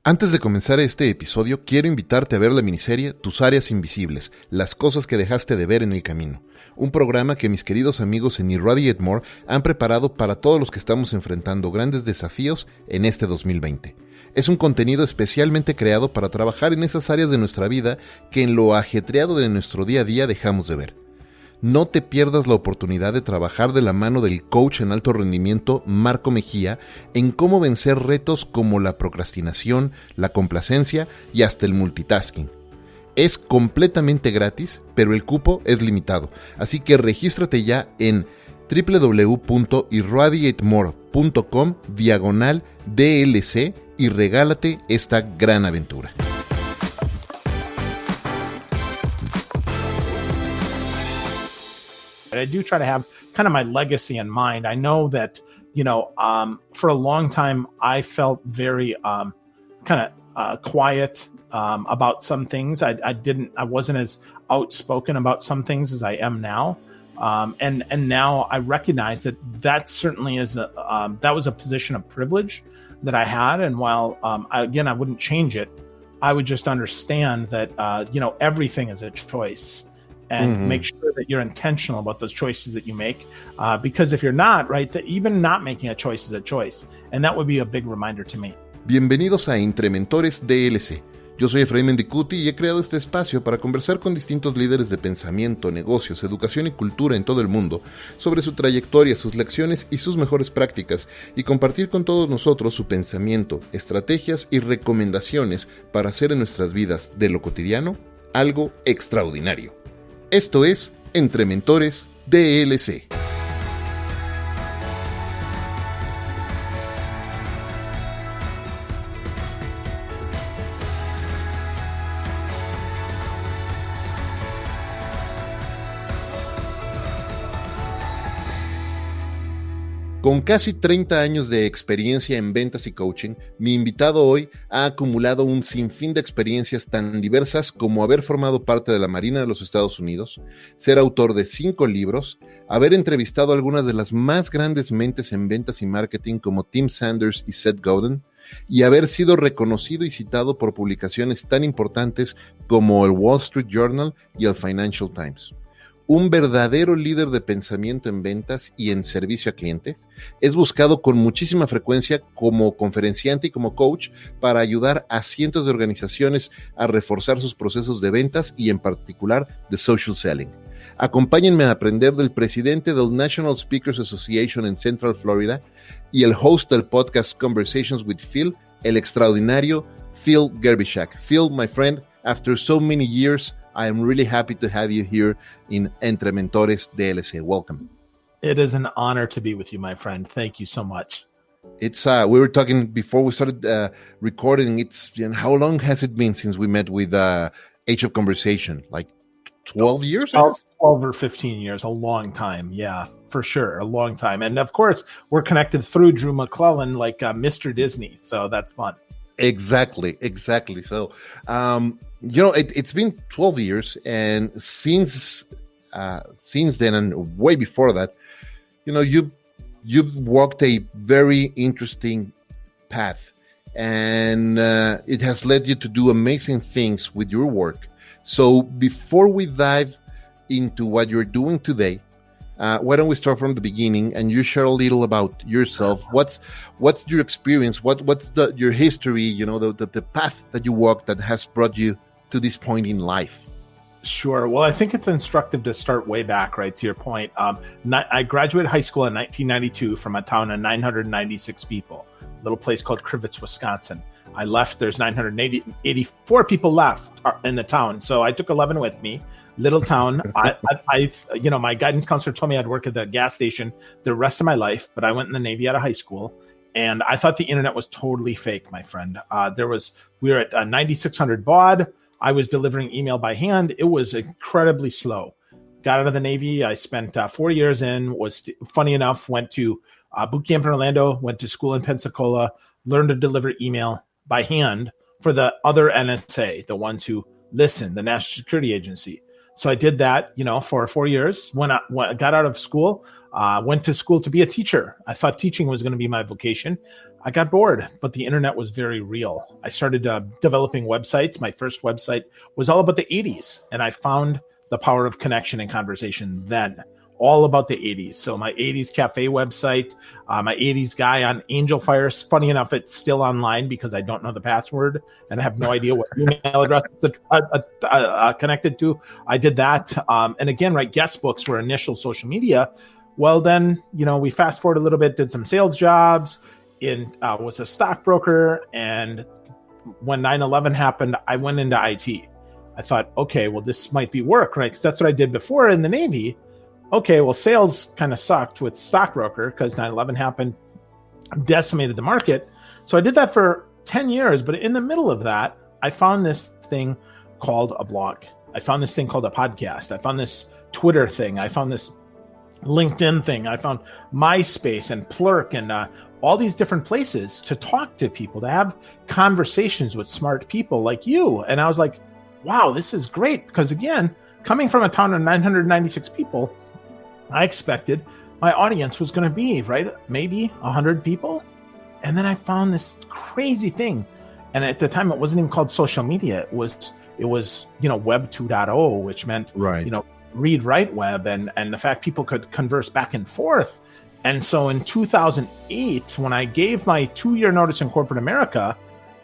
Antes de comenzar este episodio, quiero invitarte a ver la miniserie Tus áreas invisibles, las cosas que dejaste de ver en el camino. Un programa que mis queridos amigos en Irradiate More han preparado para todos los que estamos enfrentando grandes desafíos en este 2020. Es un contenido especialmente creado para trabajar en esas áreas de nuestra vida que en lo ajetreado de nuestro día a día dejamos de ver. No te pierdas la oportunidad de trabajar de la mano del coach en alto rendimiento Marco Mejía en cómo vencer retos como la procrastinación, la complacencia y hasta el multitasking. Es completamente gratis, pero el cupo es limitado, así que regístrate ya en www.irradiatemore.com/DLC y regálate esta gran aventura. I do try to have kind of my legacy in mind. I know that, for a long time, I felt very quiet about some things. I wasn't as outspoken about some things as I am now. And now I recognize that certainly is that was a position of privilege that I had. And while, I wouldn't change it, I would just understand that, everything is a choice. And make sure that you're intentional about those choices that you make. Because if you're not, right, even not making a choice is a choice. And that would be a big reminder to me. Bienvenidos a Entre Mentores DLC. Yo soy Efraín Mendicuti y he creado este espacio para conversar con distintos líderes de pensamiento, negocios, educación y cultura en todo el mundo sobre su trayectoria, sus lecciones y sus mejores prácticas y compartir con todos nosotros su pensamiento, estrategias y recomendaciones para hacer en nuestras vidas de lo cotidiano algo extraordinario. Esto es Entre Mentores DLC. Con casi 30 años de experiencia en ventas y coaching, mi invitado hoy ha acumulado un sinfín de experiencias tan diversas como haber formado parte de la Marina de los Estados Unidos, ser autor de 5 libros, haber entrevistado a algunas de las más grandes mentes en ventas y marketing como Tim Sanders y Seth Godin, y haber sido reconocido y citado por publicaciones tan importantes como el Wall Street Journal y el Financial Times. Un verdadero líder de pensamiento en ventas y en servicio a clientes, es buscado con muchísima frecuencia como conferenciante y como coach para ayudar a cientos de organizaciones a reforzar sus procesos de ventas y en particular de social selling. Acompáñenme a aprender del presidente del National Speakers Association en Central Florida y el host del podcast Conversations with Phil, el extraordinario Phil Gerbyshak. Phil, my friend, after so many years, I am really happy to have you here in Entre Mentores DLC. Welcome. It is an honor to be with you, my friend. Thank you so much. It's we were talking before we started recording. It's how long has it been since we met with Age of Conversation? Like 12 years? 12 or 15 years, a long time. Yeah, for sure, a long time. And of course, we're connected through Drew McClellan, like Mr. Disney. So that's fun. Exactly. So, it's been 12 years, and since then, and way before that, you've walked a very interesting path, and it has led you to do amazing things with your work. So, before we dive into what you're doing today, why don't we start from the beginning and you share a little about yourself? What's your experience? What's your history? The path that you walked that has brought you to this point in life. Sure. Well, I think it's instructive to start way back, right, to your point. I graduated high school in 1992 from a town of 996 people, a little place called Crivitz, Wisconsin. I left, there's 984 people left in the town, so I took 11 with me. Little town. I my guidance counselor told me I'd work at the gas station the rest of my life, but I went in the Navy out of high school, and I thought the internet was totally fake, my friend. We were at 9600 baud. I was delivering email by hand. It was incredibly slow. Got out of the Navy. I spent 4 years funny enough, went to boot camp in Orlando, went to school in Pensacola, learned to deliver email by hand for the other NSA, the ones who listen, the National Security Agency. So I did that, for 4 years. When I got out of school, went to school to be a teacher. I thought teaching was going to be my vocation. I got bored, but the internet was very real. I started developing websites. My first website was all about the 80s, and I found the power of connection and conversation then, all about the 80s. So my 80s cafe website, my 80s guy on Angel Fire. Funny enough, it's still online because I don't know the password and I have no idea what email address it's connected to. I did that. And again, right, guest books were initial social media. Well, then, we fast forward a little bit, did some sales jobs, was a stockbroker. And when 9/11 happened, I went into IT. I thought, okay, well, this might be work, right? Because that's what I did before in the Navy. Okay, well, sales kind of sucked with stockbroker because 9/11 happened, decimated the market. So I did that for 10 years. But in the middle of that, I found this thing called a blog. I found this thing called a podcast. I found this Twitter thing. I found this LinkedIn thing. I found MySpace and Plurk and all these different places to talk to people, to have conversations with smart people like you. And I was like, wow, this is great. Because again, coming from a town of 996 people, I expected my audience was going to be, right, maybe 100 people. And then I found this crazy thing. And at the time, it wasn't even called social media. It was Web 2.0, which meant, right, read, write web, and the fact people could converse back and forth. And so in 2008, when I gave my 2-year notice in corporate America,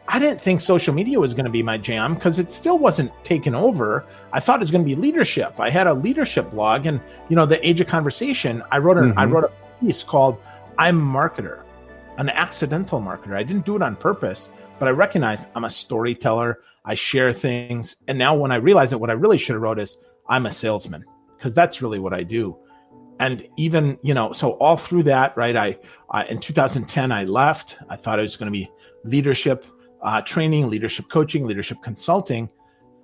I didn't think social media was going to be my jam because it still wasn't taken over. I thought it was going to be leadership. I had a leadership blog, and the Age of Conversation, I wrote a piece called "I'm a Marketer," an accidental marketer. I didn't do it on purpose, but I recognized I'm a storyteller. I share things, and now when I realize it, what I really should have wrote is I'm a salesman, because that's really what I do. And even, so all through that, right, I in 2010, I left. I thought it was going to be leadership training, leadership coaching, leadership consulting.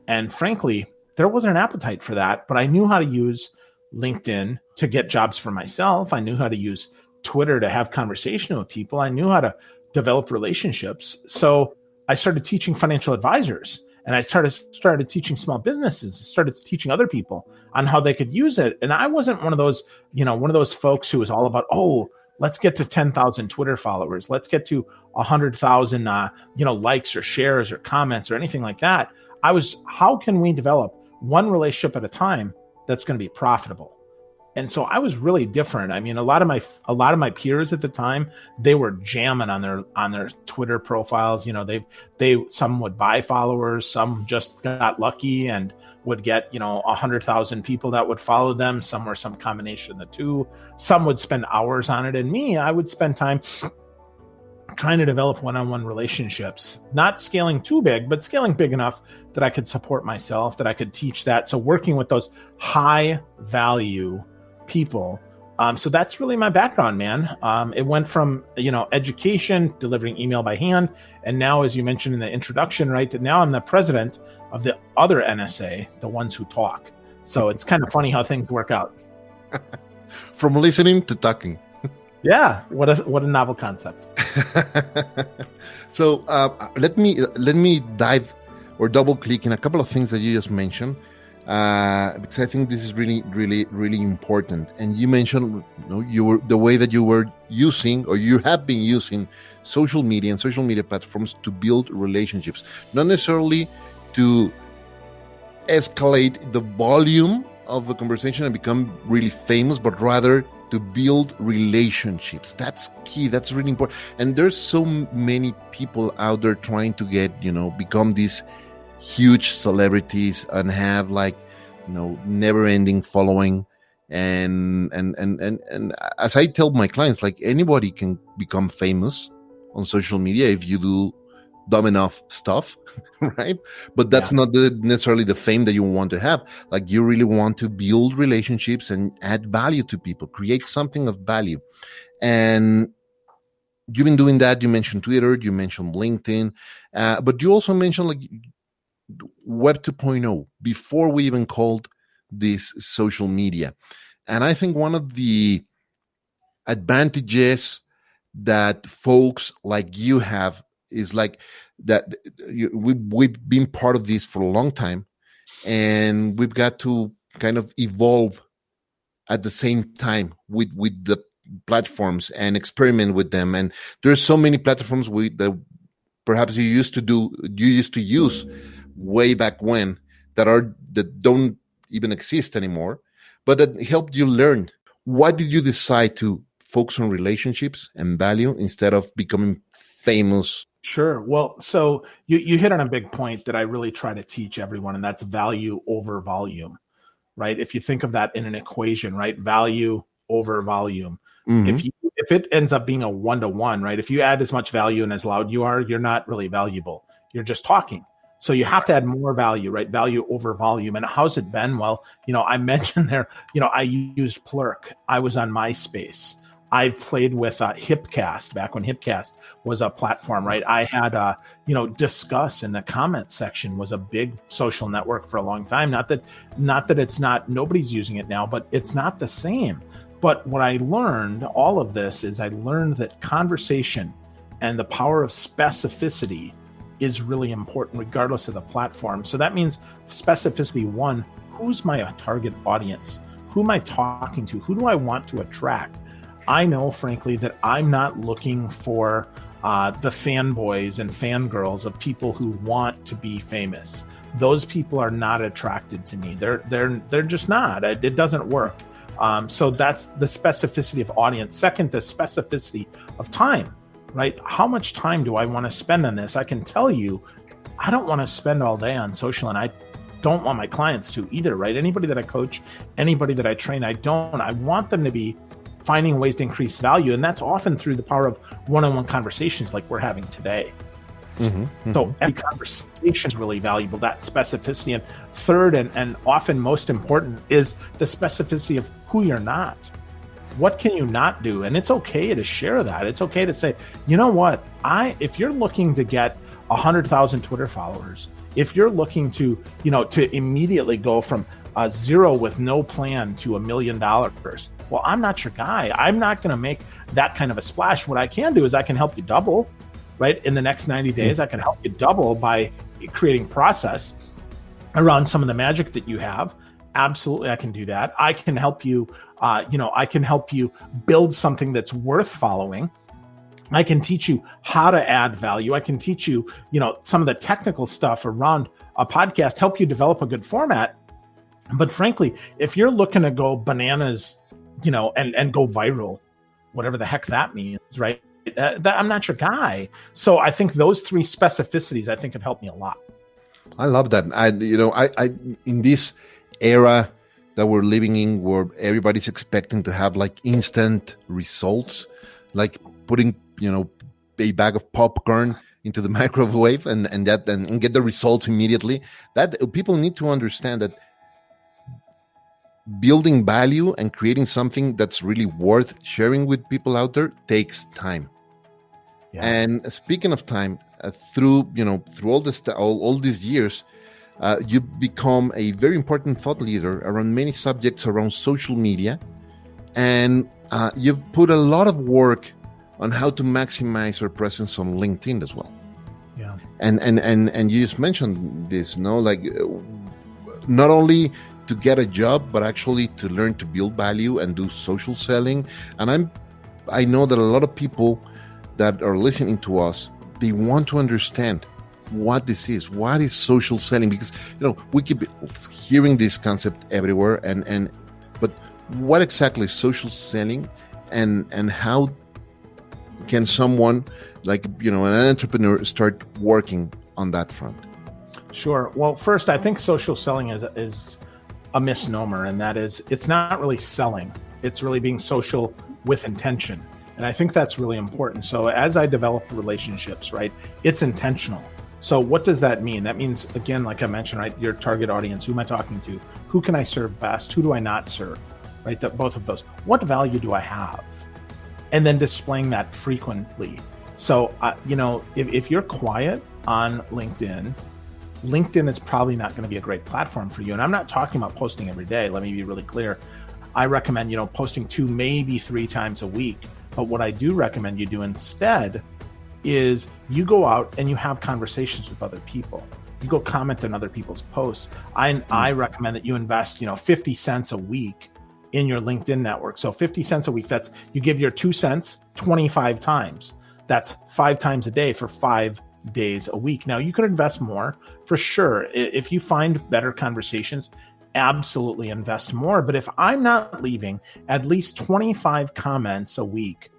And frankly, there wasn't an appetite for that, but I knew how to use LinkedIn to get jobs for myself. I knew how to use Twitter to have conversation with people. I knew how to develop relationships. So I started teaching financial advisors. And I started teaching small businesses, started teaching other people on how they could use it. And I wasn't one of those folks who was all about, let's get to 10,000 Twitter followers. Let's get to 100,000, likes or shares or comments or anything like that. I was, how can we develop one relationship at a time that's going to be profitable? And so I was really different. I mean, a lot of my peers at the time, they were jamming on their Twitter profiles. Some would buy followers, some just got lucky and would get 100,000 people that would follow them. Some were some combination of the two. Some would spend hours on it, and me, I would spend time trying to develop one-on-one relationships, not scaling too big, but scaling big enough that I could support myself, that I could teach that. So working with those high value people. So that's really my background, man. It went from, education, delivering email by hand. And now, as you mentioned in the introduction, right, that now I'm the president of the other NSA, the ones who talk. So it's kind of funny how things work out. From listening to talking. Yeah. What a novel concept. So let me dive or double click in a couple of things that you just mentioned. Because I think this is really, really, really important. And you mentioned, the way that you were using, or you have been using, social media and social media platforms to build relationships, not necessarily to escalate the volume of the conversation and become really famous, but rather to build relationships. That's key. That's really important. And there's so many people out there trying to get, become these huge celebrities and have never-ending following, and as I tell my clients, anybody can become famous on social media if you do dumb enough stuff, right? But that's not necessarily the fame that you want to have. You really want to build relationships and add value to people, create something of value. And you've been doing that. You mentioned Twitter, you mentioned LinkedIn, but you also mentioned Web 2.0 before we even called this social media. And I think one of the advantages that folks like you have is that we've been part of this for a long time, and we've got to kind of evolve at the same time with the platforms and experiment with them. And there's so many platforms that perhaps you used to use way back when that don't even exist anymore, but that helped you learn. Why did you decide to focus on relationships and value instead of becoming famous? Sure. Well, so you hit on a big point that I really try to teach everyone, and that's value over volume, right? If you think of that in an equation, right? Value over volume. Mm-hmm. If it ends up being a 1-to-1, right? If you add as much value and as loud you are, you're not really valuable. You're just talking. So you have to add more value, right? Value over volume. And how's it been? Well, I mentioned there, I used Plurk. I was on MySpace. I played with Hipcast back when Hipcast was a platform, right? I had, Discuss in the comment section was a big social network for a long time. Not that it's not, nobody's using it now, but it's not the same. But what I learned, all of this, is I learned that conversation and the power of specificity is really important regardless of the platform. So that means specificity, one, who's my target audience? Who am I talking to? Who do I want to attract? I know, frankly, that I'm not looking for the fanboys and fangirls of people who want to be famous. Those people are not attracted to me. They're just not. It doesn't work. So that's the specificity of audience. Second, the specificity of time, right? How much time do I want to spend on this? I can tell you, I don't want to spend all day on social, and I don't want my clients to either, right? Anybody that I coach, anybody that I train, I want them to be finding ways to increase value. And that's often through the power of one-on-one conversations like we're having today. Mm-hmm. So every conversation is really valuable, that specificity. And third, and often most important, is the specificity of who you're not. What can you not do? And it's okay to share that. It's okay to say, you know what, if you're looking to get 100,000 Twitter followers, if you're looking to immediately go from zero with no plan to $1 million, well, I'm not your guy. I'm not going to make that kind of a splash. What I can do is I can help you double, right? In the next 90 days, I can help you double by creating process around some of the magic that you have. Absolutely, I can do that. I can help you, I can help you build something that's worth following. I can teach you how to add value. I can teach you, some of the technical stuff around a podcast, help you develop a good format. But frankly, if you're looking to go bananas, and go viral, whatever the heck that means, right? I'm not your guy. So I think those three specificities, I think, have helped me a lot. I love that. I in this era that we're living in, where everybody's expecting to have like instant results, like putting, a bag of popcorn into the microwave and get the results immediately. That people need to understand that building value and creating something that's really worth sharing with people out there takes time. Yeah. And speaking of time, through all these years, you become a very important thought leader around many subjects around social media, and you've put a lot of work on how to maximize our presence on LinkedIn as well. Yeah. And you just mentioned this, like not only to get a job, but actually to learn to build value and do social selling. And I know that a lot of people that are listening to us, they want to understand what this is. What is social selling? Because we keep hearing this concept everywhere, but what exactly is social selling, and how can someone like an entrepreneur start working on that front? Sure. Well, first, I think social selling is a misnomer, and that is, it's not really selling. It's really being social with intention. And I think that's really important. So as I develop relationships, right, it's intentional. So what does that mean? That means, again, like I mentioned, right, your target audience, who am I talking to? Who can I serve best? Who do I not serve? Right, both of those. What value do I have? And then displaying that frequently. So, if you're quiet on LinkedIn is probably not going to be a great platform for you. And I'm not talking about posting every day. Let me be really clear. I recommend, posting 2, maybe 3 times a week. But what I do recommend you do instead is you go out and you have conversations with other people. You go comment on other people's posts. I recommend that you invest, 50 cents a week in your LinkedIn network. So 50 cents a week, that's, you give your 2 cents 25 times. That's 5 times a day for 5 days a week. Now you could invest more for sure. If you find better conversations, absolutely invest more. But if I'm not leaving at least 25 comments a week,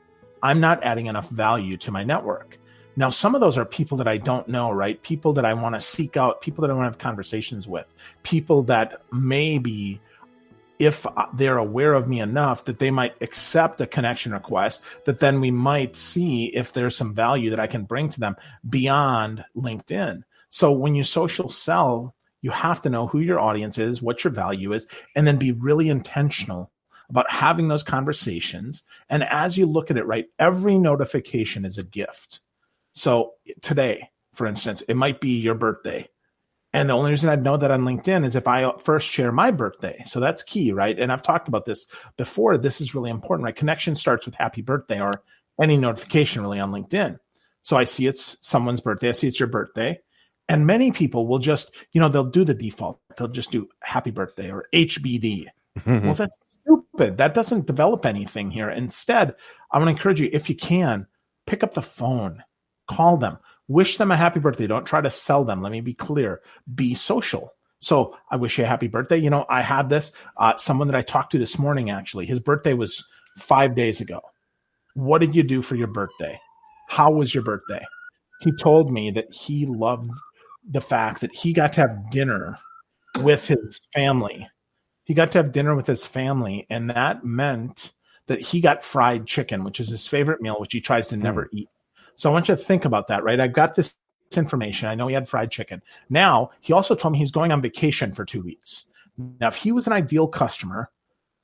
I'm not adding enough value to my network. Now, some of those are people that I don't know, right? People that I want to seek out, people that I want to have conversations with, people that maybe, if they're aware of me enough, that they might accept a connection request, that then we might see if there's some value that I can bring to them beyond LinkedIn. So when you social sell, you have to know who your audience is, what your value is, and then be really intentional about having those conversations. And as you look at it, right, every notification is a gift. So today, for instance, it might be your birthday. And the only reason I'd know that on LinkedIn is if I first share my birthday. So that's key, right? And I've talked about this before. This is really important, right? Connection starts with happy birthday or any notification really on LinkedIn. So I see it's someone's birthday. I see it's your birthday. And many people will just, they'll do the default. They'll just do happy birthday or HBD. Well, that's stupid. That doesn't develop anything here. Instead, I want to encourage you, if you can, pick up the phone, call them, wish them a happy birthday. Don't try to sell them. Let me be clear. Be social. So I wish you a happy birthday. I had this, someone that I talked to this morning, actually, his birthday was 5 days ago. What did you do for your birthday? How was your birthday? He told me that he loved the fact that he got to have dinner with his family. He got to have dinner with his family, and that meant that he got fried chicken, which is his favorite meal, which he tries to never eat. So I want you to think about that, right? I've got this information. I know he had fried chicken. Now, he also told me he's going on vacation for 2 weeks. Now, if he was an ideal customer,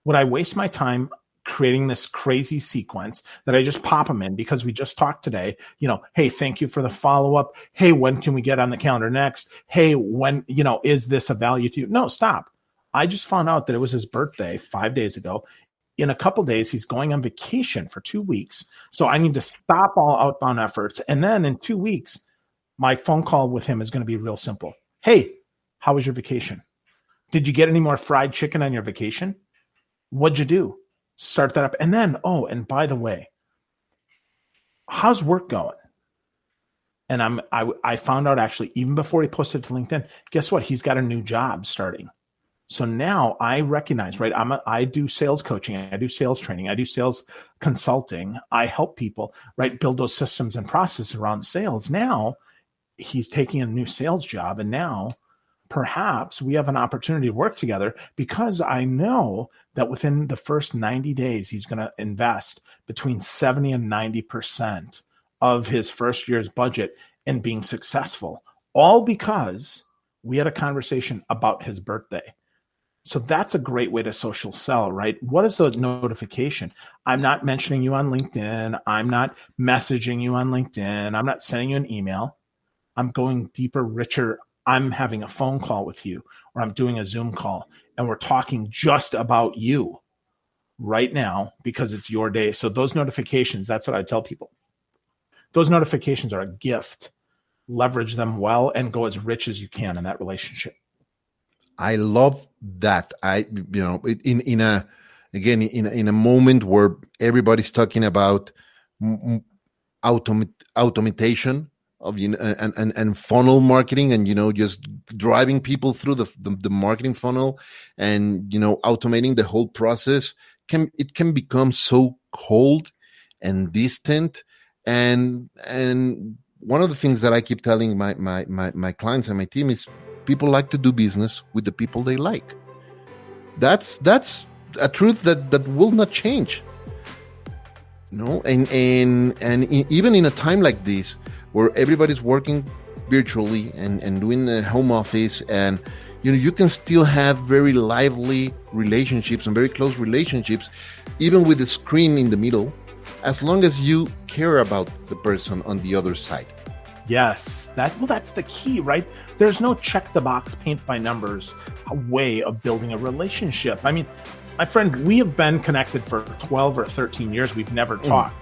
would I waste my time creating this crazy sequence that I just pop him in because we just talked today? Hey, thank you for the follow-up. Hey, when can we get on the calendar next? Hey, when, is this a value to you? No, stop. I just found out that it was his birthday 5 days ago. In a couple of days, he's going on vacation for 2 weeks. So I need to stop all outbound efforts. And then in 2 weeks, my phone call with him is going to be real simple. Hey, how was your vacation? Did you get any more fried chicken on your vacation? What'd you do? Start that up. And then, and by the way, how's work going? And I found out actually, even before he posted to LinkedIn, guess what? He's got a new job starting. So now I recognize, right? I do sales coaching, I do sales training, I do sales consulting. I help people, right, build those systems and processes around sales. Now he's taking a new sales job, and now perhaps we have an opportunity to work together because I know that within the first 90 days, he's going to invest between 70 and 90% of his first year's budget in being successful, all because we had a conversation about his birthday. So that's a great way to social sell, right? What is the notification? I'm not mentioning you on LinkedIn. I'm not messaging you on LinkedIn. I'm not sending you an email. I'm going deeper, richer. I'm having a phone call with you, or I'm doing a Zoom call, and we're talking just about you right now because it's your day. So those notifications, that's what I tell people. Those notifications are a gift. Leverage them well and go as rich as you can in that relationship. I love that. In a moment where everybody's talking about automation of and funnel marketing, and just driving people through the marketing funnel, and automating the whole process, it can become so cold and distant. And one of the things that I keep telling my clients and my team is, people like to do business with the people they like. That's a truth that will not change. And even in a time like this, where everybody's working virtually and doing a home office, and you can still have very lively relationships and very close relationships, even with the screen in the middle, as long as you care about the person on the other side. Yes, that's the key, right? There's no check the box, paint by numbers way of building a relationship. I mean, my friend, we have been connected for 12 or 13 years. We've never talked.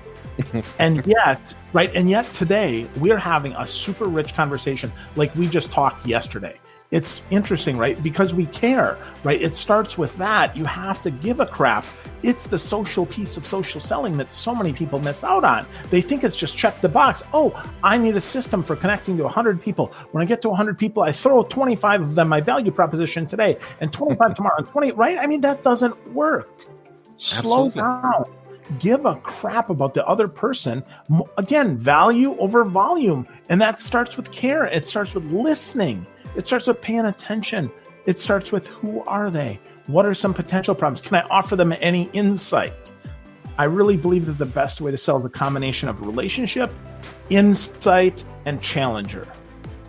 And yet today we're having a super rich conversation like we just talked yesterday. It's interesting, right? Because we care, right? It starts with that. You have to give a crap. It's the social piece of social selling that so many people miss out on. They think it's just check the box. Oh, I need a system for connecting to 100 people. When I get to 100 people, I throw 25 of them my value proposition today and 25 tomorrow and 20, right? I mean, that doesn't work. Slow down. Give a crap about the other person. Again, value over volume. And that starts with care. It starts with listening. It starts with paying attention. It starts with who are they? What are some potential problems? Can I offer them any insight? I really believe that the best way to sell is a combination of relationship, insight, and challenger.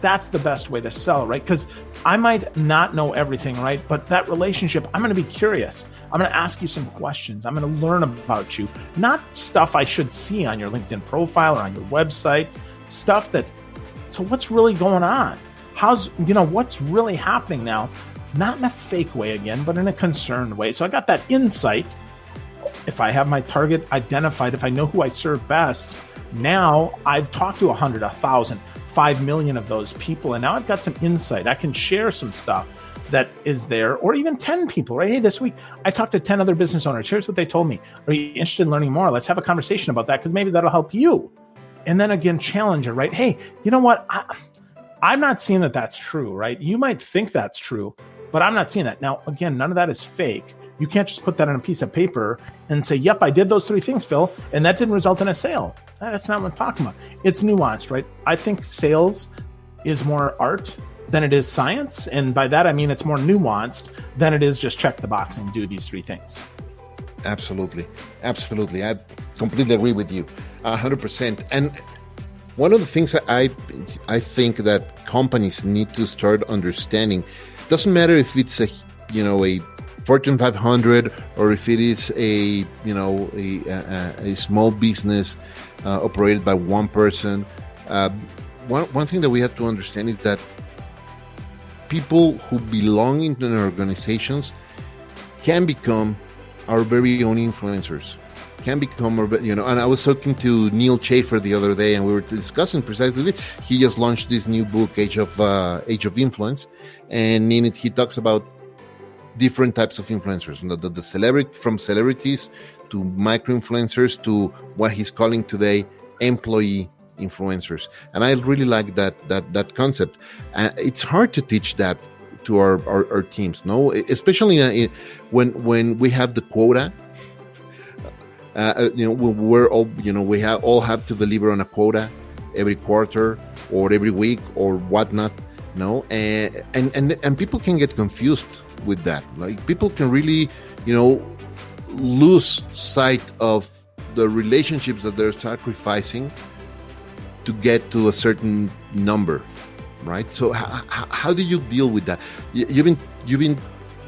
That's the best way to sell, right? Because I might not know everything, right? But that relationship, I'm going to be curious. I'm going to ask you some questions. I'm going to learn about you. Not stuff I should see on your LinkedIn profile or on your website. Stuff that, so what's really going on? What's really happening now? Not in a fake way again, but in a concerned way. So I got that insight. If I have my target identified, if I know who I serve best, now I've talked to 100, 1,000, 5 million of those people. And now I've got some insight. I can share some stuff that is there, or even 10 people, right? Hey, this week I talked to 10 other business owners. Here's what they told me. Are you interested in learning more? Let's have a conversation about that because maybe that'll help you. And then again, challenger, right? Hey, you know what? I'm not seeing that that's true, right? You might think that's true, but I'm not seeing that. Now, again, none of that is fake. You can't just put that on a piece of paper and say, yep, I did those 3 things, Phil, and that didn't result in a sale. That's not what I'm talking about. It's nuanced, right? I think sales is more art than it is science. And by that, I mean it's more nuanced than it is just check the box and do these 3 things. Absolutely. Absolutely. I completely agree with you 100%. And one of the things that I think that companies need to start understanding, doesn't matter if it's a Fortune 500 or if it is a small business operated by one person. One thing that we have to understand is that people who belong in organizations can become our very own influencers. Can become, and I was talking to Neil Schaefer the other day, and we were discussing precisely this. He just launched this new book, Age of Influence, and in it he talks about different types of influencers, the celebrity, from celebrities to micro influencers to what he's calling today employee influencers. And I really like that concept. It's hard to teach that to our teams, no, especially when we have the quota. We're all, we all have to deliver on a quota every quarter or every week or whatnot, no, and people can get confused with that. Like people can really, lose sight of the relationships that they're sacrificing to get to a certain number, right? So how do you deal with that? You've been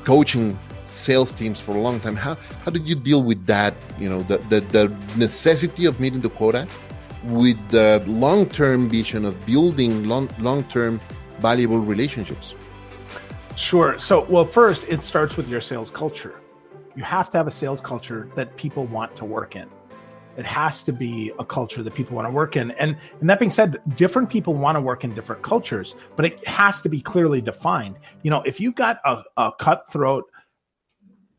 coaching sales teams for a long time. How did you deal with that? The necessity of meeting the quota with the long-term vision of building long-term valuable relationships. Sure. So, well, first it starts with your sales culture. You have to have a sales culture that people want to work in. It has to be a culture that people want to work in. And that being said, different people want to work in different cultures, but it has to be clearly defined. If you've got a cutthroat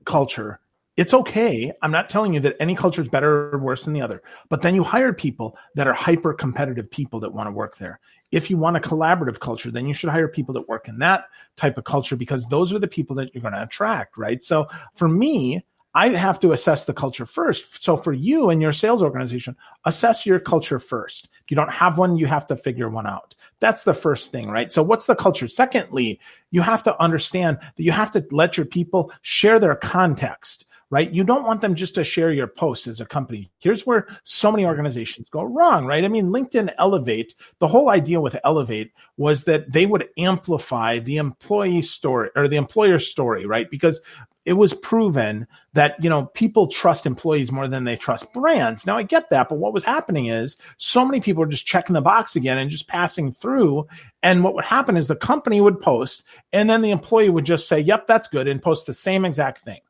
culture, it's okay. I'm not telling you that any culture is better or worse than the other, but then you hire people that are hyper competitive people that want to work there. If you want a collaborative culture, then you should hire people that work in that type of culture because those are the people that you're going to attract, right? So for me, I have to assess the culture first. So for you and your sales organization, assess your culture first. If you don't have one, you have to figure one out. That's the first thing, right? So what's the culture? Secondly, you have to understand that you have to let your people share their context, right? You don't want them just to share your posts as a company. Here's where so many organizations go wrong, right? I mean, LinkedIn Elevate, the whole idea with Elevate was that they would amplify the employee story or the employer story, right? Because it was proven that, people trust employees more than they trust brands. Now I get that, but what was happening is so many people were just checking the box again and just passing through. And what would happen is the company would post and then the employee would just say, yep, that's good, and post the same exact thing.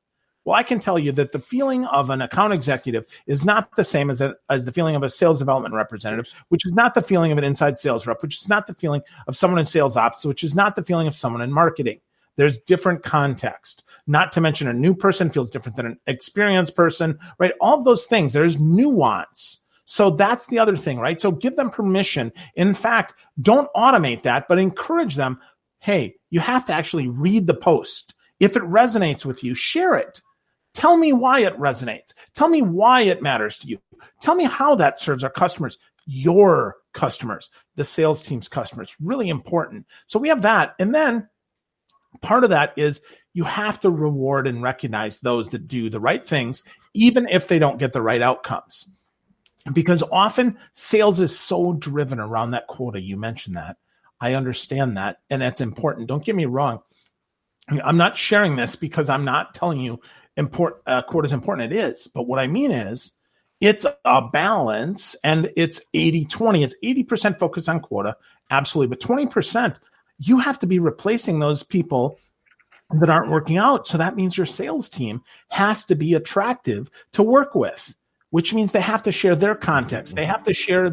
Well, I can tell you that the feeling of an account executive is not the same as the feeling of a sales development representative, which is not the feeling of an inside sales rep, which is not the feeling of someone in sales ops, which is not the feeling of someone in marketing. There's different context. Not to mention a new person feels different than an experienced person, right? All of those things, there's nuance. So that's the other thing, right? So give them permission. In fact, don't automate that, but encourage them. Hey, you have to actually read the post. If it resonates with you, share it. Tell me why it resonates. Tell me why it matters to you. Tell me how that serves our customers, your customers, the sales team's customers. Really important. So we have that. And then part of that is you have to reward and recognize those that do the right things, even if they don't get the right outcomes. Because often sales is so driven around that quota. You mentioned that. I understand that. And that's important. Don't get me wrong. I'm not sharing this because I'm not telling you quota is important. It is. But what I mean is it's a balance, and it's 80-20. It's 80% focus on quota. Absolutely. But 20%, you have to be replacing those people that aren't working out. So that means your sales team has to be attractive to work with, which means they have to share their context. They have to share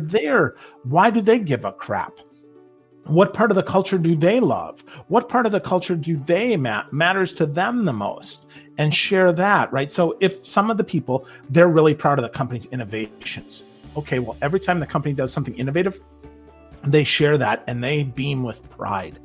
why do they give a crap? What part of the culture do they love? What part of the culture do they matters to them the most? And share that, right? So if some of the people, they're really proud of the company's innovations. Okay, well, every time the company does something innovative, they share that and they beam with pride.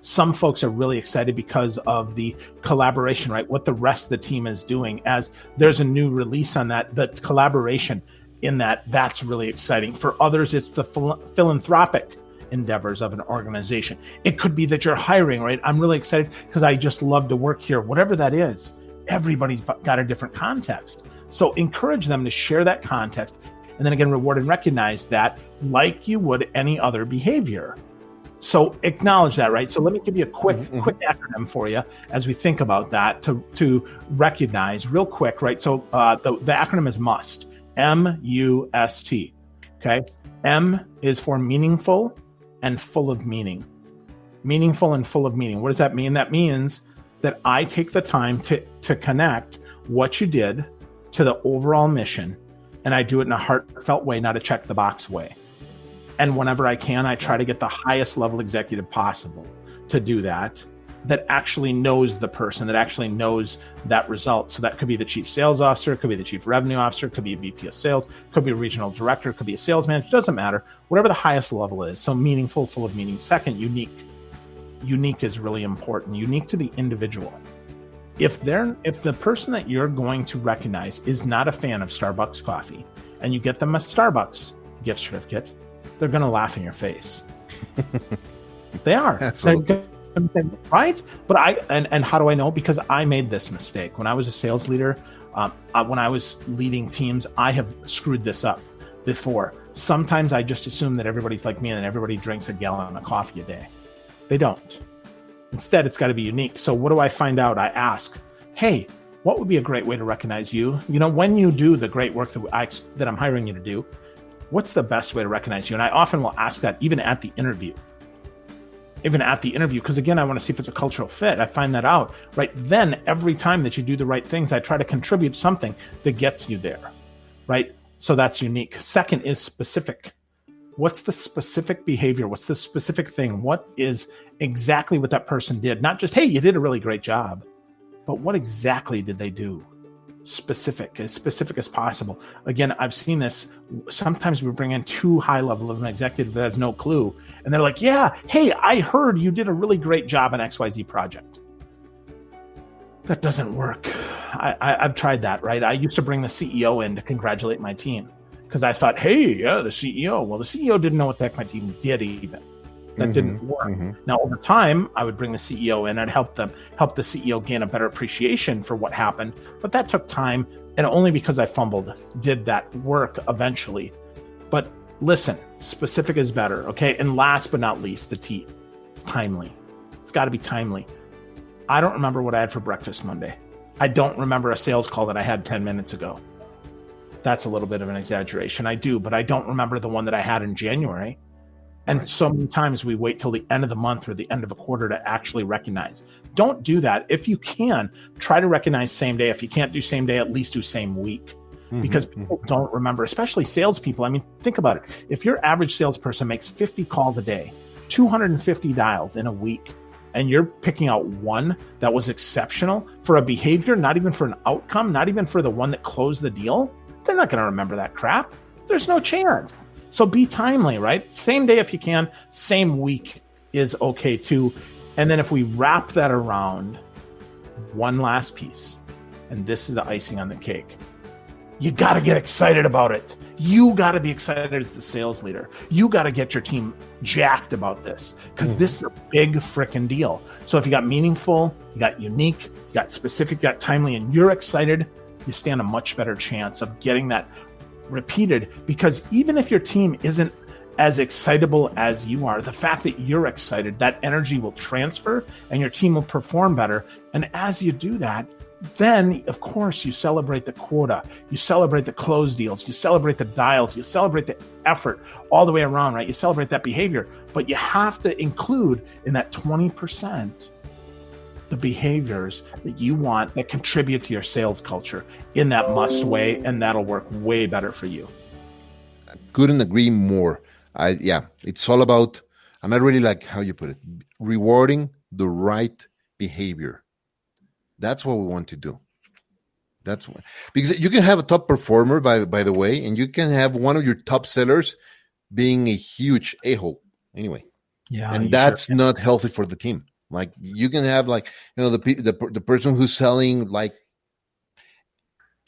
Some folks are really excited because of the collaboration, right? What the rest of the team is doing as there's a new release on that, the collaboration in that's really exciting. For others, it's the philanthropic endeavors of an organization. It could be that you're hiring, right? I'm really excited because I just love to work here. Whatever that is, everybody's got a different context. So encourage them to share that context. And then again, reward and recognize that like you would any other behavior. So acknowledge that, right? So let me give you a quick acronym for you as we think about that to recognize real quick, right? So the acronym is MUST, M-U-S-T, okay? M is for meaningful and full of meaning. Meaningful and full of meaning. What does that mean? That means that I take the time to connect what you did to the overall mission, and I do it in a heartfelt way, not a check the box way. And whenever I can, I try to get the highest level executive possible to do that actually knows the person, that actually knows that result. So that could be the chief sales officer, it could be the chief revenue officer, it could be a VP of sales, it could be a regional director, it could be a sales manager, it doesn't matter, whatever the highest level is. So meaningful, full of meaning. Second, unique. Unique is really important. Unique to the individual. If the person that you're going to recognize is not a fan of Starbucks coffee, and you get them a Starbucks gift certificate, they're going to laugh in your face. They are. Absolutely. Right? But and how do I know? Because I made this mistake. When I was a sales leader, when I was leading teams, I have screwed this up before. Sometimes I just assume that everybody's like me and everybody drinks a gallon of coffee a day. They don't. Instead, it's got to be unique. So what do I find out? I ask, hey, what would be a great way to recognize you? You know, when you do the great work that I'm hiring you to do, what's the best way to recognize you? And I often will ask that even at the interview. Because again, I want to see if it's a cultural fit. I find that out, right? Then every time that you do the right things, I try to contribute something that gets you there, right? So that's unique. Second is specific. What's the specific behavior? What's the specific thing? What is exactly what that person did? Not just, hey, you did a really great job, but what exactly did they do? Specific as possible. Again, I've seen this. Sometimes we bring in too high level of an executive that has no clue. And they're like, yeah, hey, I heard you did a really great job on XYZ project. That doesn't work. I've tried that, right? I used to bring the CEO in to congratulate my team because I thought, hey, yeah, the CEO. Well, the CEO didn't know what the heck my team did even. That didn't work. Now, over time, I would bring the CEO in and help the CEO gain a better appreciation for what happened. But that took time, and only because I fumbled did that work eventually. But listen, specific is better, okay? And last but not least, the T. It's timely. It's got to be timely. I don't remember what I had for breakfast Monday. I don't remember a sales call that I had 10 minutes ago. That's a little bit of an exaggeration. I do, but I don't remember the one that I had in January. And so many times we wait till the end of the month or the end of a quarter to actually recognize. Don't do that. If you can, try to recognize same day. If you can't do same day, at least do same week. Because people don't remember, especially salespeople. I mean, think about it. If your average salesperson makes 50 calls a day, 250 dials in a week, and you're picking out one that was exceptional for a behavior, not even for an outcome, not even for the one that closed the deal, they're not going to remember that crap. There's no chance. So be timely, right? Same day if you can, same week is okay too. And then if we wrap that around one last piece, and this is the icing on the cake, you got to get excited about it. You got to be excited as the sales leader. You got to get your team jacked about this because this is a big freaking deal. So if you got meaningful, you got unique, you got specific, you got timely, and you're excited, you stand a much better chance of getting that repeated. Because even if your team isn't as excitable as you are, the fact that you're excited, that energy will transfer and your team will perform better. And as you do that, then, of course, you celebrate the quota, you celebrate the closed deals, you celebrate the dials, you celebrate the effort all the way around, right? You celebrate that behavior, but you have to include in that 20% the behaviors that you want that contribute to your sales culture in that must way, and that'll work way better for you. Couldn't agree more. It's all about, and I really like how you put it, rewarding the right behavior. That's what we want to do. That's what, because you can have a top performer, by the way, and you can have one of your top sellers being a huge a-hole anyway. Yeah, and that's not healthy for the team. Like you can have the person who's selling like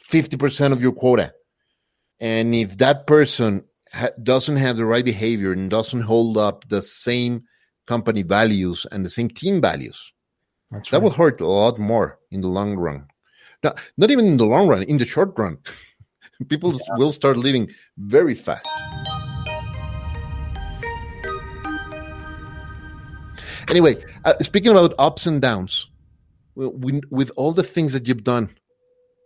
50% of your quota, and if that person doesn't have the right behavior and doesn't hold up the same company values and the same team values, that will hurt a lot more in the long run. Not even in the long run, in the short run. People will start leaving very fast. Anyway, speaking about ups and downs, with all the things that you've done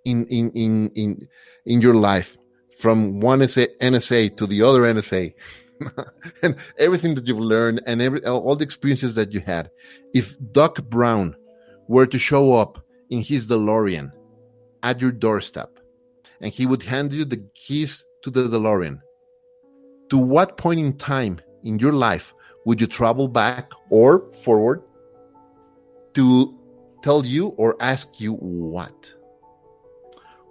in your life, from one NSA to the other NSA, and everything that you've learned and all the experiences that you had, if Doc Brown were to show up in his DeLorean at your doorstep and he would hand you the keys to the DeLorean, to what point in time in your life would you travel back or forward to tell you or ask you what?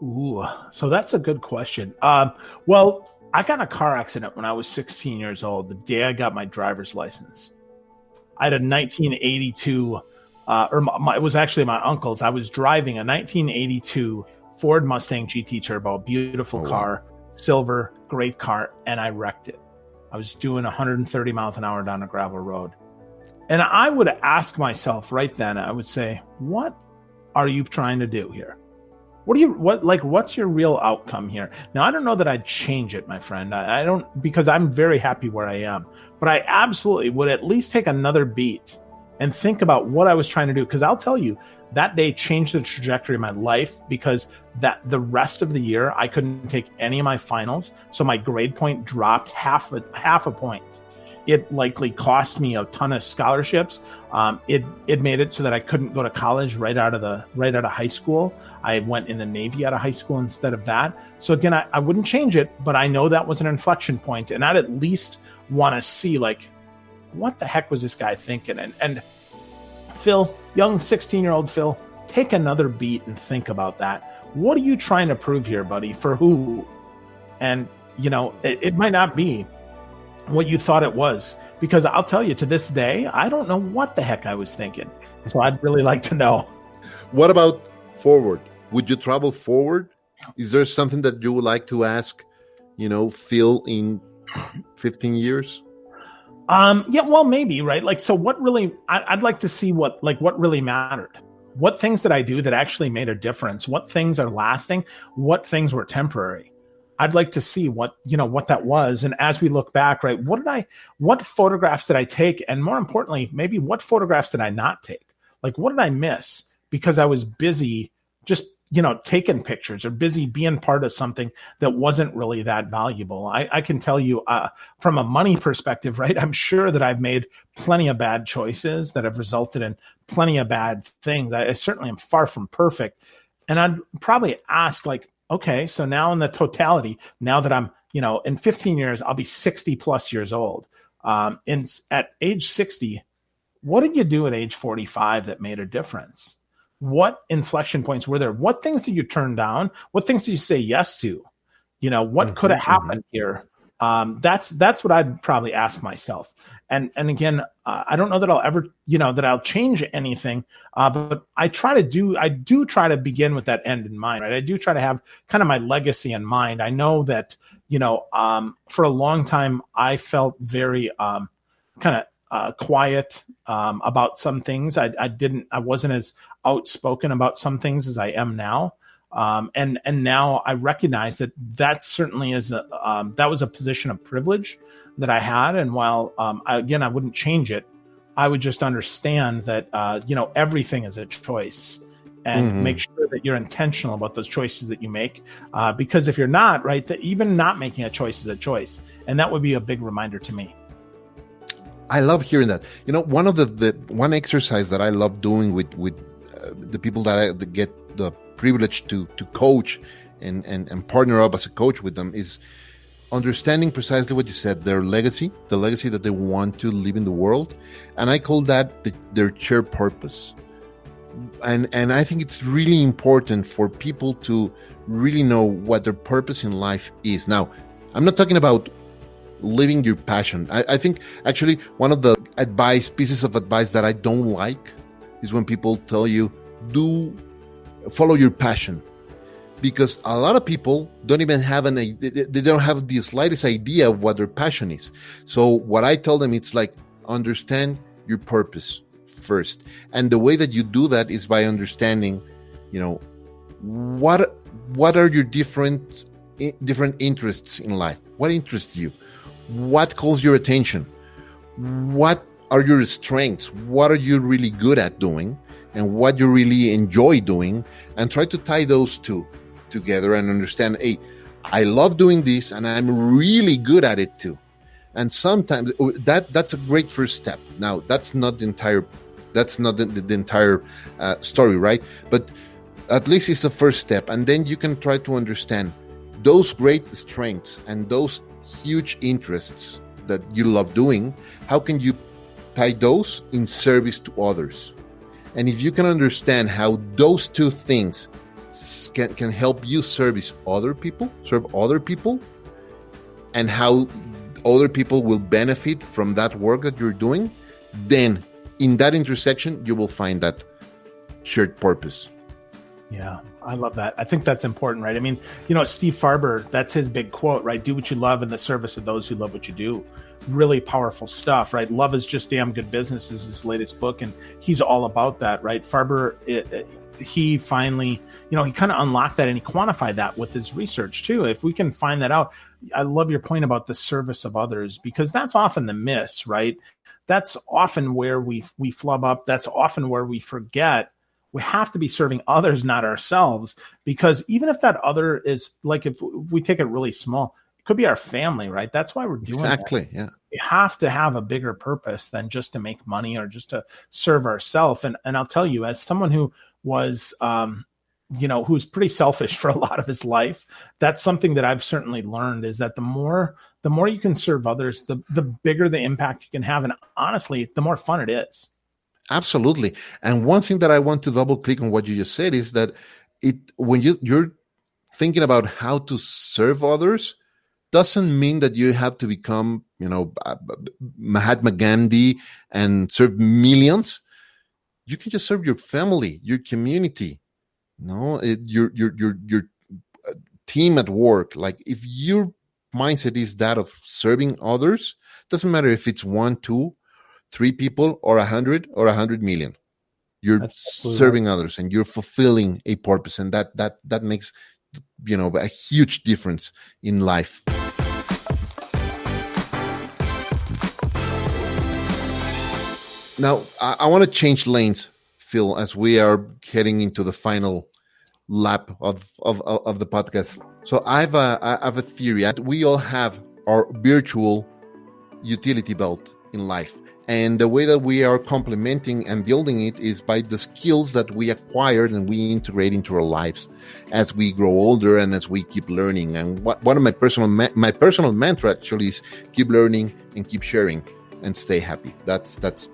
Ooh, so that's a good question. Well, I got in a car accident when I was 16 years old, the day I got my driver's license. I had a 1982, it was actually my uncle's. I was driving a 1982 Ford Mustang GT Turbo, beautiful car, silver, great car, and I wrecked it. I was doing 130 miles an hour down a gravel road. And I would ask myself right then, I would say, what are you trying to do here? What's your real outcome here? Now, I don't know that I'd change it, my friend. I don't, because I'm very happy where I am, but I absolutely would at least take another beat and think about what I was trying to do. Because I'll tell you, that day changed the trajectory of my life, because that the rest of the year, I couldn't take any of my finals. So my grade point dropped half a point. It likely cost me a ton of scholarships. It made it so that I couldn't go to college right out of high school. I went in the Navy out of high school instead of that. So again, I wouldn't change it, but I know that was an inflection point, and I'd at least want to see, like, what the heck was this guy thinking? And Phil, young 16-year-old Phil, take another beat and think about that. What are you trying to prove here, buddy? For who? And it might not be what you thought it was, because I'll tell you, to this day, I don't know what the heck I was thinking. So I'd really like to know. What about forward? Would you travel forward? Is there something that you would like to ask, Phil, in 15 years? Yeah, well, maybe, right? Like, so what really, I'd like to see what really mattered. What things did I do that actually made a difference? What things are lasting? What things were temporary? I'd like to see what that was. And as we look back, right, what photographs did I take? And more importantly, maybe what photographs did I not take? Like, what did I miss? Because I was busy just, taking pictures or busy being part of something that wasn't really that valuable. I can tell you from a money perspective, right? I'm sure that I've made plenty of bad choices that have resulted in plenty of bad things. I certainly am far from perfect. And I'd probably ask like, okay, so now in the totality, now that I'm, in 15 years, I'll be 60 plus years old. At age 60, what did you do at age 45 that made a difference? What inflection points were there? What things did you turn down? What things did you say yes to? What could have happened here? That's what I'd probably ask myself. And again, I don't know that I'll ever, that I'll change anything. But I do try to begin with that end in mind, right? I do try to have kind of my legacy in mind. I know that, for a long time, I felt very kind of quiet about some things. I wasn't as outspoken about some things as I am now. And now I recognize that certainly is that was a position of privilege that I had. And while I wouldn't change it, I would just understand that everything is a choice, and make sure that you're intentional about those choices that you make. Because if you're not, right, that even not making a choice is a choice, and that would be a big reminder to me. I love hearing that. One of the one exercise that I love doing with the people that I get the privilege to coach and partner up as a coach with them is understanding precisely what you said, their legacy, the legacy that they want to leave in the world. And I call that their shared purpose. And I think it's really important for people to really know what their purpose in life is. Now, I'm not talking about living your passion. I think actually one of the pieces of advice that I don't like is when people tell you, follow your passion. Because a lot of people don't even have they don't have the slightest idea of what their passion is. So what I tell them, it's like, understand your purpose first. And the way that you do that is by understanding, what are your different interests in life? What interests you? What calls your attention? What are your strengths? What are you really good at doing? And what you really enjoy doing? And try to tie those two together and understand, hey, I love doing this and I'm really good at it too. And sometimes that's a great first step. Now, that's not the entire story, right? But at least it's the first step. And then you can try to understand those great strengths and those huge interests that you love doing. How can you tie those in service to others? And if you can understand how those two things can help you serve other people, and how other people will benefit from that work that you're doing, then in that intersection, you will find that shared purpose. Yeah, I love that. I think that's important, right? I mean, Steve Farber, that's his big quote, right? Do what you love in the service of those who love what you do. Really powerful stuff, right? Love is Just Damn Good Business is his latest book, and he's all about that, right? Farber, he finally, he kind of unlocked that, and he quantified that with his research too. If we can find that out, I love your point about the service of others, because that's often the miss, right? That's often where we flub up. That's often where we forget. We have to be serving others, not ourselves, because even if that other is like, if we take it really small, it could be our family, right? That's why we're doing exactly. That. Yeah. We have to have a bigger purpose than just to make money or just to serve ourselves. And I'll tell you, as someone who was, who's pretty selfish for a lot of his life, that's something that I've certainly learned, is that the more you can serve others, the bigger the impact you can have. And honestly, the more fun it is. Absolutely. And one thing that I want to double click on what you just said is that when you're thinking about how to serve others, doesn't mean that you have to become, Mahatma Gandhi and serve millions. You can just serve your family, your community, your team at work. Like, if your mindset is that of serving others, doesn't matter if it's 1, 2, 3 people or 100 or 100 million. You're serving others and you're fulfilling a purpose, and that makes a huge difference in life. Now, I want to change lanes, Phil, as we are heading into the final lap of the podcast. So I have a theory. We all have our virtual utility belt in life. And the way that we are complementing and building it is by the skills that we acquired and we integrate into our lives as we grow older and as we keep learning. And one of my personal mantra actually is keep learning and keep sharing and stay happy. That's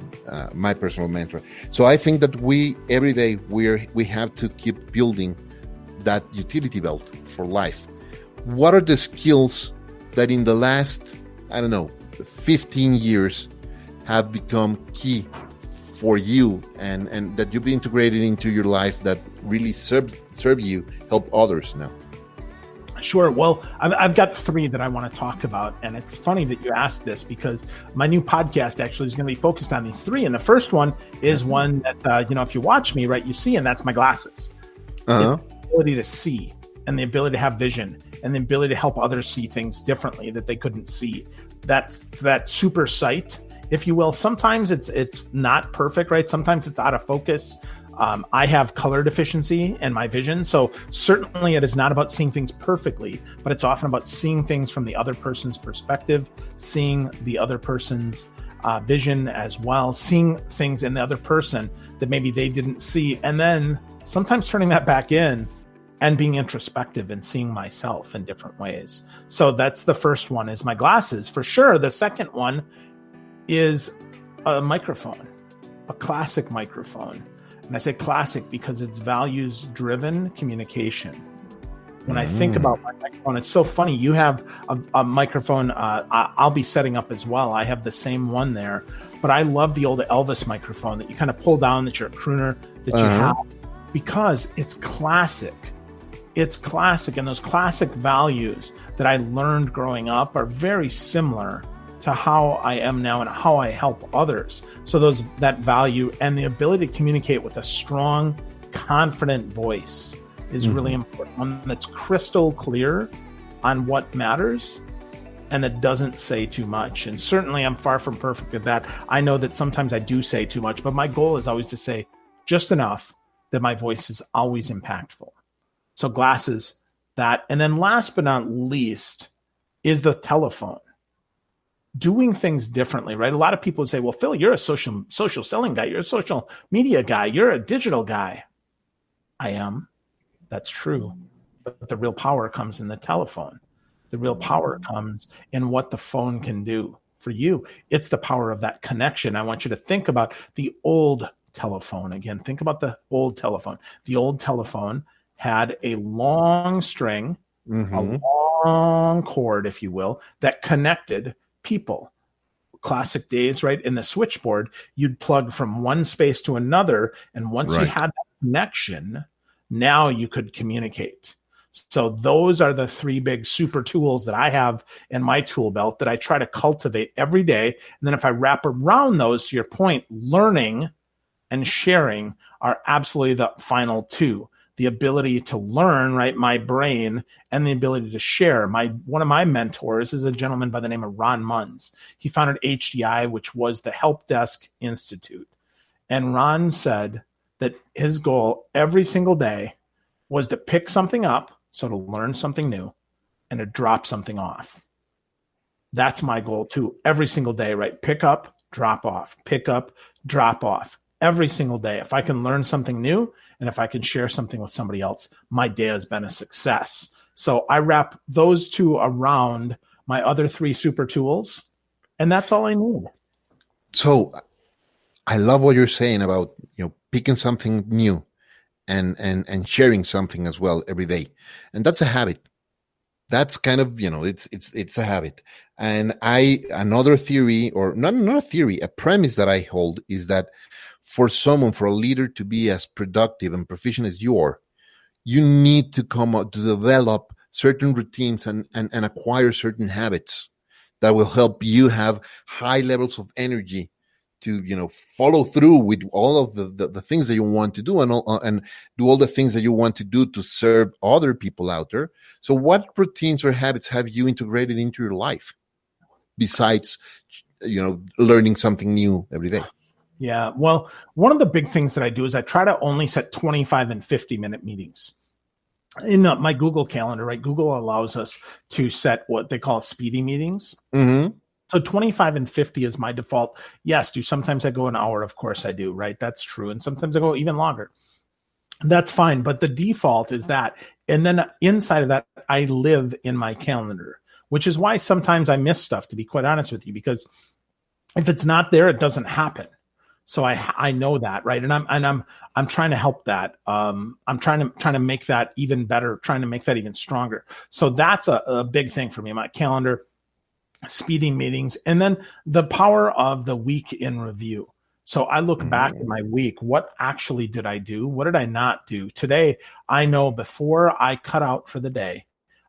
my personal mantra. So I think that every day we have to keep building that utility belt for life. What are the skills that in the last, 15 years have become key for you and that you've integrated into your life that really serve you, help others now? Sure. Well, I've got 3 that I want to talk about. And it's funny that you asked this because my new podcast actually is going to be focused on these 3. And the first one is one that, if you watch me, right, you see, and that's my glasses. Uh-huh. It's the ability to see and the ability to have vision and the ability to help others see things differently that they couldn't see. That's that super sight, if you will. Sometimes it's not perfect, right? Sometimes it's out of focus. I have color deficiency in my vision. So certainly it is not about seeing things perfectly, but it's often about seeing things from the other person's perspective, seeing the other person's vision as well, seeing things in the other person that maybe they didn't see. And then sometimes turning that back in and being introspective and seeing myself in different ways. So that's the first one, is my glasses for sure. The second one is a microphone, a classic microphone. And I say classic because it's values-driven communication. When I think about my microphone, it's so funny. You have a microphone I'll be setting up as well. I have the same one there. But I love the old Elvis microphone that you kind of pull down, that you're a crooner, that you have, because it's classic. It's classic. And those classic values that I learned growing up are very similar to how I am now and how I help others. So that value and the ability to communicate with a strong, confident voice is really important. One that's crystal clear on what matters and that doesn't say too much. And certainly I'm far from perfect at that. I know that sometimes I do say too much, but my goal is always to say just enough that my voice is always impactful. So glasses, that. And then last but not least is the telephone. Doing things differently, right? A lot of people would say, well, Phil, you're a social selling guy. You're a social media guy. You're a digital guy. I am. That's true. But the real power comes in the telephone. The real power comes in what the phone can do for you. It's the power of that connection. I want you to think about the old telephone. Again, think about the old telephone. The old telephone had a long string, a long cord, if you will, that connected people. Classic days, right? In the switchboard, you'd plug from one space to another. And once you had that connection, now you could communicate. So those are the 3 big super tools that I have in my tool belt that I try to cultivate every day. And then if I wrap around those, to your point, learning and sharing are absolutely the final 2. The ability to learn, right, my brain, and the ability to share. One of my mentors is a gentleman by the name of Ron Munz. He founded HDI, which was the Help Desk Institute. And Ron said that his goal every single day was to pick something up, so to learn something new, and to drop something off. That's my goal too, every single day, right? Pick up, drop off, pick up, drop off. Every single day. If I can learn something new and if I can share something with somebody else, my day has been a success. So I wrap those 2 around my other 3 super tools, and that's all I need. So I love what you're saying about, picking something new and sharing something as well every day. And that's a habit. That's kind of, it's a habit. And another theory, or not a theory, a premise that I hold is that for a leader to be as productive and proficient as you are, you need to develop certain routines and acquire certain habits that will help you have high levels of energy to, follow through with all of the things that you want to do and do all the things that you want to do to serve other people out there. So what routines or habits have you integrated into your life besides, learning something new every day? Yeah. Well, one of the big things that I do is I try to only set 25 and 50-minute meetings. in my Google Calendar, right? Google allows us to set what they call speedy meetings. Mm-hmm. So 25 and 50 is my default. Yes, sometimes I go an hour? Of course I do, right? That's true. And sometimes I go even longer. That's fine. But the default is that. And then inside of that, I live in my calendar, which is why sometimes I miss stuff, to be quite honest with you, because if it's not there, it doesn't happen. So I know that, right? And I'm trying to help that. I'm trying to make that even better, trying to make that even stronger. So that's a big thing for me. My calendar, speeding meetings, and then the power of the week in review. So I look back at my week. What actually did I do? What did I not do? Today, I know before I cut out for the day,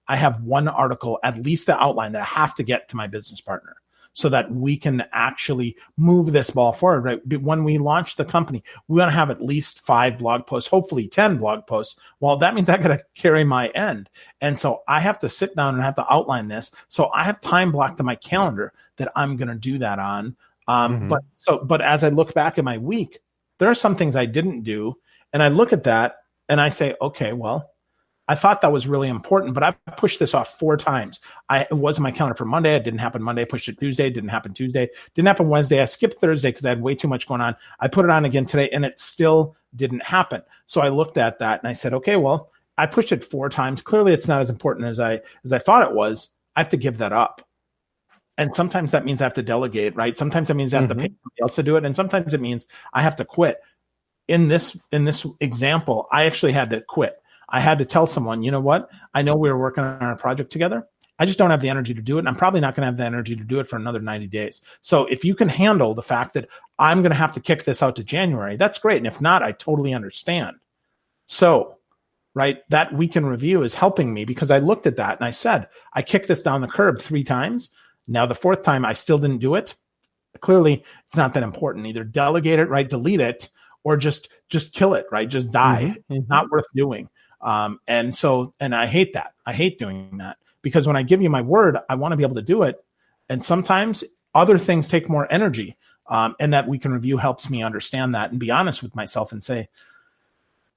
I have one article, at least the outline, that I have to get to my business partner so that we can actually move this ball forward. Right? When we launch the company, we want to have at least 5 blog posts, hopefully 10 blog posts. Well, that means I got to carry my end. And so I have to sit down and I have to outline this. So I have time blocked in my calendar that I'm going to do that on. But as I look back at my week, there are some things I didn't do. And I look at that and I say, okay, well, I thought that was really important, but I pushed this off 4 times. It was in my calendar for Monday. It didn't happen Monday. I pushed it Tuesday. It didn't happen Tuesday. Didn't happen Wednesday. I skipped Thursday because I had way too much going on. I put it on again today and it still didn't happen. So I looked at that and I said, okay, well, I pushed it 4 times. Clearly it's not as important as I thought it was. I have to give that up. And sometimes that means I have to delegate, right? Sometimes that means I have to pay somebody else to do it. And sometimes it means I have to quit. In this example, I actually had to quit. I had to tell someone, you know what? I know we were working on a project together. I just don't have the energy to do it. And I'm probably not going to have the energy to do it for another 90 days. So if you can handle the fact that I'm going to have to kick this out to January, that's great. And if not, I totally understand. So, right, that week in review is helping me because I looked at that and I said, I kicked this down the curb 3 times. Now the 4th time I still didn't do it. Clearly it's not that important. Either delegate it, right? Delete it, or just kill it, right? Just die. It's not worth doing. And I hate that. I hate doing that because when I give you my word, I want to be able to do it. And sometimes other things take more energy. And that week in review helps me understand that and be honest with myself and say,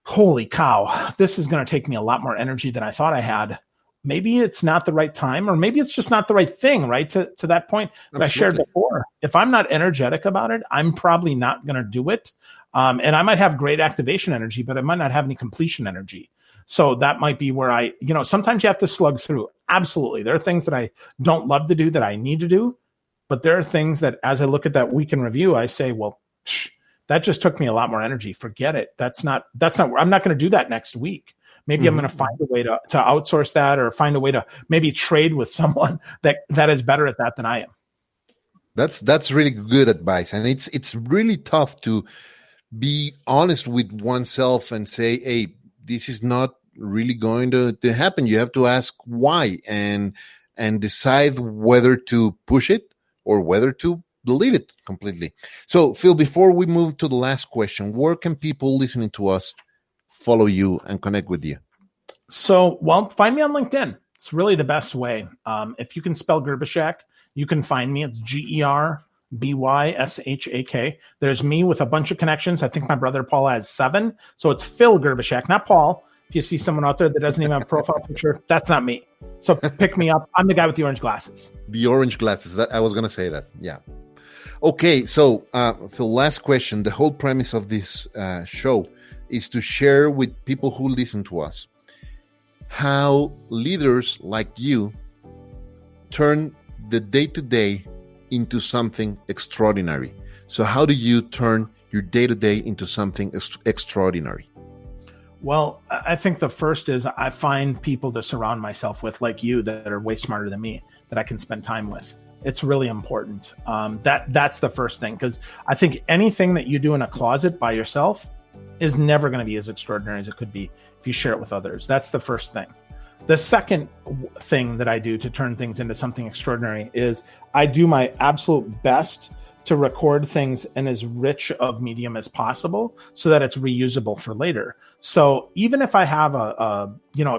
holy cow, this is going to take me a lot more energy than I thought I had. Maybe it's not the right time, or maybe it's just not the right thing, right? To that point that I shared before. If I'm not energetic about it, I'm probably not going to do it. And I might have great activation energy, but I might not have any completion energy. So that might be where sometimes you have to slug through. Absolutely. There are things that I don't love to do that I need to do. But there are things that as I look at that week in review, I say, well, that just took me a lot more energy. Forget it. I'm not going to do that next week. Maybe I'm going to find a way to outsource that, or find a way to maybe trade with someone that is better at that than I am. That's really good advice. And it's really tough to be honest with oneself and say, hey, this is not really going to happen. You have to ask why and decide whether to push it or whether to delete it completely. So, Phil, before we move to the last question, where can people listening to us follow you and connect with you? So, well, find me on LinkedIn. It's really the best way. If you can spell Gerbyshak, you can find me. It's Gerbyshak. There's me with a bunch of connections. I think my brother Paul has 7. So it's Phil Gerbyshak, not Paul. If you see someone out there that doesn't even have a profile picture, that's not me. So pick me up. I'm the guy with the orange glasses. The orange glasses. I was going to say that. Yeah. Okay. So, Phil, last question. The whole premise of this show is to share with people who listen to us how leaders like you turn the day-to-day into something extraordinary. So how do you turn your day-to-day into something extraordinary? Well, I think the first is I find people to surround myself with, like you, that are way smarter than me, that I can spend time with. It's really important. That's the first thing, because I think anything that you do in a closet by yourself is never going to be as extraordinary as it could be if you share it with others. That's the first thing. The second thing that I do to turn things into something extraordinary is I do my absolute best to record things in as rich of medium as possible so that it's reusable for later. So even if I have a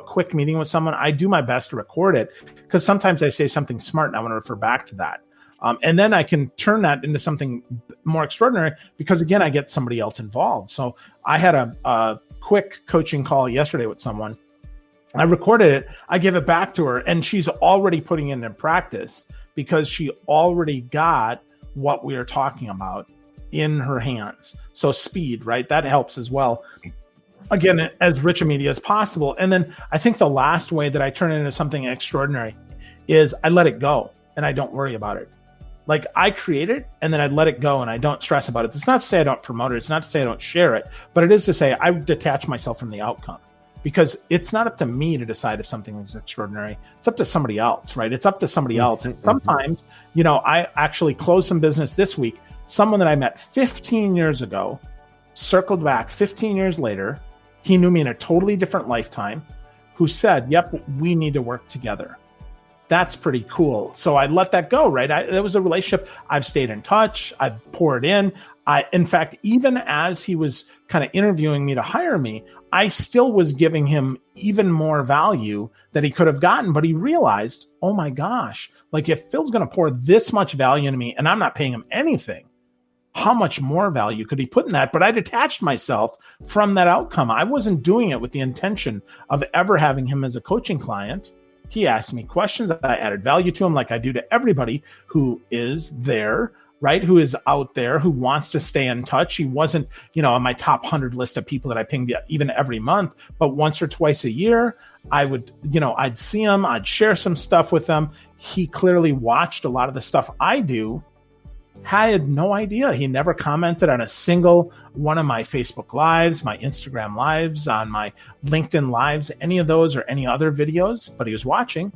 quick meeting with someone, I do my best to record it, because sometimes I say something smart and I want to refer back to that. And then I can turn that into something more extraordinary because, again, I get somebody else involved. So I had a quick coaching call yesterday with someone, I recorded it, I give it back to her, and she's already putting it into practice because she already got what we are talking about in her hands. So speed, right? That helps as well. Again, as rich a media as possible. And then I think the last way that I turn it into something extraordinary is I let it go and I don't worry about it. Like I create it and then I let it go and I don't stress about it. It's not to say I don't promote it. It's not to say I don't share it, but it is to say I detach myself from the outcome. Because it's not up to me to decide if something is extraordinary. It's up to somebody else, right? It's up to somebody else. And sometimes, I actually closed some business this week. Someone that I met 15 years ago, circled back 15 years later. He knew me in a totally different lifetime, who said, yep, we need to work together. That's pretty cool. So I let that go, right? It was a relationship. I've stayed in touch. I've poured in. In fact, even as he was kind of interviewing me to hire me, I still was giving him even more value that he could have gotten. But he realized, oh my gosh, like if Phil's going to pour this much value into me and I'm not paying him anything, how much more value could he put in that? But I detached myself from that outcome. I wasn't doing it with the intention of ever having him as a coaching client. He asked me questions. I added value to him like I do to everybody who is there, right? Who is out there, who wants to stay in touch. He wasn't, on my top 100 list of people that I pinged even every month, but once or twice a year, I would, I'd see him, I'd share some stuff with him. He clearly watched a lot of the stuff I do. I had no idea. He never commented on a single one of my Facebook lives, my Instagram lives, on my LinkedIn lives, any of those or any other videos, but he was watching.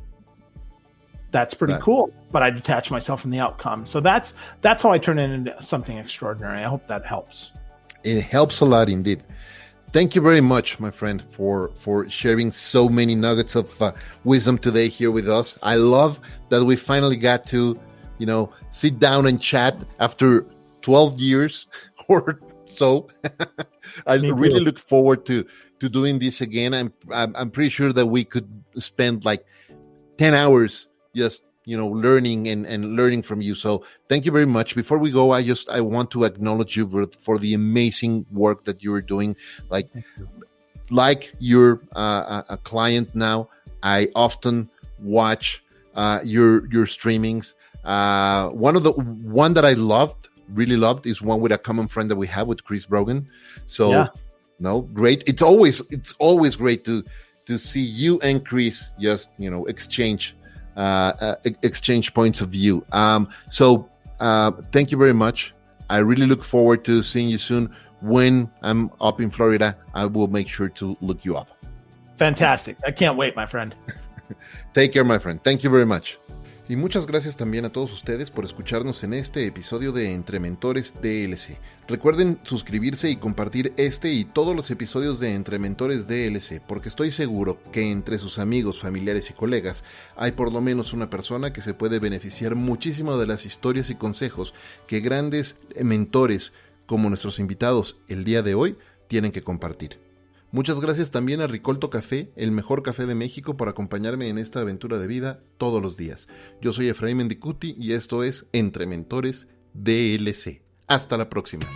That's pretty cool. But I detach myself from the outcome. So that's how I turn it into something extraordinary. I hope that helps. It helps a lot indeed. Thank you very much, my friend, for sharing so many nuggets of wisdom today here with us. I love that we finally got to, sit down and chat after 12 years or so. I really look forward to doing this again. I'm pretty sure that we could spend like 10 hours just learning and learning from you. So thank you very much. Before we go, I want to acknowledge you for the amazing work that you are doing. Like you're a client now. I often watch your streamings. One that I really loved is one with a common friend that we have with Chris Brogan. So great. It's always great to see you and Chris just exchange points of view. So thank you very much. I really look forward to seeing you soon. When I'm up in Florida, I will make sure to look you up. Fantastic. I can't wait, my friend. Take care, my friend. Thank you very much. Y muchas gracias también a todos ustedes por escucharnos en este episodio de Entre Mentores DLC. Recuerden suscribirse y compartir este y todos los episodios de Entre Mentores DLC, porque estoy seguro que entre sus amigos, familiares y colegas hay por lo menos una persona que se puede beneficiar muchísimo de las historias y consejos que grandes mentores como nuestros invitados el día de hoy tienen que compartir. Muchas gracias también a Ricolto Café, el mejor café de México, por acompañarme en esta aventura de vida todos los días. Yo soy Efraín Mendicuti y esto es Entre Mentores DLC. Hasta la próxima.